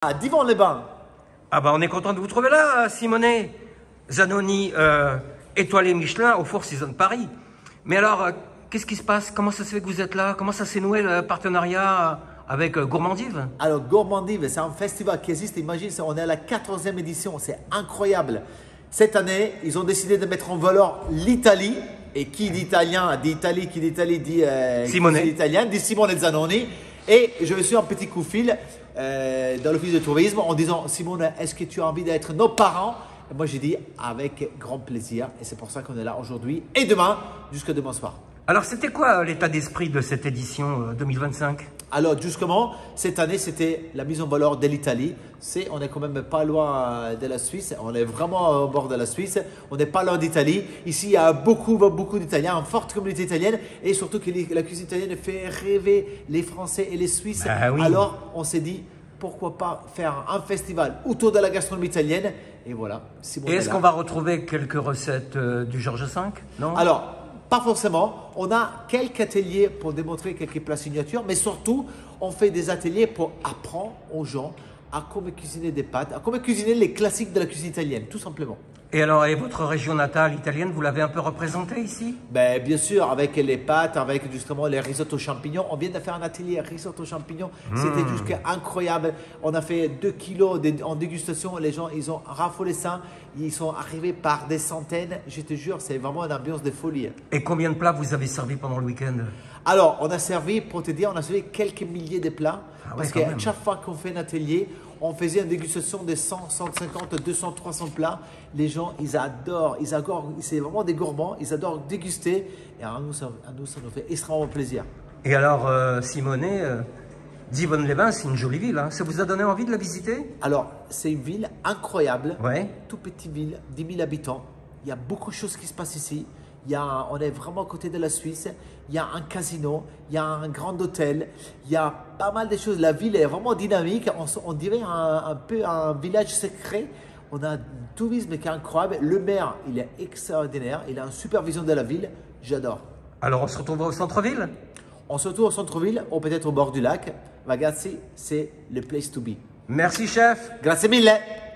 À Divan-les-Bains. Ah bah on est content de vous trouver là, Simonet. Zanoni, étoilé Michelin au Four Seasons Paris. Mais alors, qu'est-ce qui se passe? Comment ça se fait que vous êtes là? Comment ça s'est noué le partenariat avec Gourmandive? Alors Gourmandive, c'est un festival qui existe, imagine, on est à la 14e édition, c'est incroyable. Cette année, ils ont décidé de mettre en valeur l'Italie. Et qui dit italien, dit Italie, qui dit Italie, dit Simonet. italien, dit Simone Zanoni. Et je me suis un petit coup de fil dans l'office de tourisme en disant, Simone, est-ce que tu as envie d'être nos parents? Et moi, j'ai dit avec grand plaisir. Et c'est pour ça qu'on est là aujourd'hui et demain, jusqu'à demain soir. Alors, c'était quoi l'état d'esprit de cette édition 2025? Alors, justement, cette année, c'était la mise en valeur de l'Italie. On n'est quand même pas loin de la Suisse. On est vraiment au bord de la Suisse. On n'est pas loin d'Italie. Ici, il y a beaucoup d'Italiens, une forte communauté italienne. Et surtout que la cuisine italienne fait rêver les Français et les Suisses. Ah oui. Alors, on s'est dit, pourquoi pas faire un festival autour de la gastronomie italienne. Et voilà. Et est-ce qu'on va retrouver quelques recettes du Georges V? Non? Alors, pas forcément. On a quelques ateliers pour démontrer quelques plats signatures, mais surtout, on fait des ateliers pour apprendre aux gens à comment cuisiner des pâtes, à comment cuisiner les classiques de la cuisine italienne, tout simplement. Et alors, et votre région natale italienne, vous l'avez un peu représentée ici? Ben, bien sûr, avec les pâtes, avec justement les risottos champignons. On vient de faire un atelier risotto champignons. C'était juste incroyable. On a fait 2 kilos en dégustation. Les gens, ils ont raffolé ça. Ils sont arrivés par des centaines. Je te jure, c'est vraiment une ambiance de folie. Et combien de plats vous avez servi pendant le week-end? Alors, on a servi, pour te dire, on a servi quelques milliers de plats. Ah ouais, parce quand qu'à même. chaque fois qu'on fait un atelier, on faisait une dégustation de 100, 150, 200, 300 plats. Les gens, ils adorent, c'est vraiment des gourmands, ils adorent déguster. Et à nous, ça nous fait extrêmement plaisir. Et alors, Simonet, Divonne-les-Bains, c'est une jolie ville. Hein. Ça vous a donné envie de la visiter? Alors, c'est une ville incroyable, Ouais. tout petite ville, 10 000 habitants. Il y a beaucoup de choses qui se passent ici. On est vraiment à côté de la Suisse. Il y a un casino, il y a un grand hôtel, il y a pas mal de choses. La ville est vraiment dynamique. On dirait un peu un village secret. On a un tourisme qui est incroyable. Le maire, il est extraordinaire. Il a une supervision de la ville. J'adore. Alors, on se retrouvera au centre-ville? On se retrouve au centre-ville ou peut-être au bord du lac. Ragazzi, c'est le place to be. Merci, chef. Grazie mille.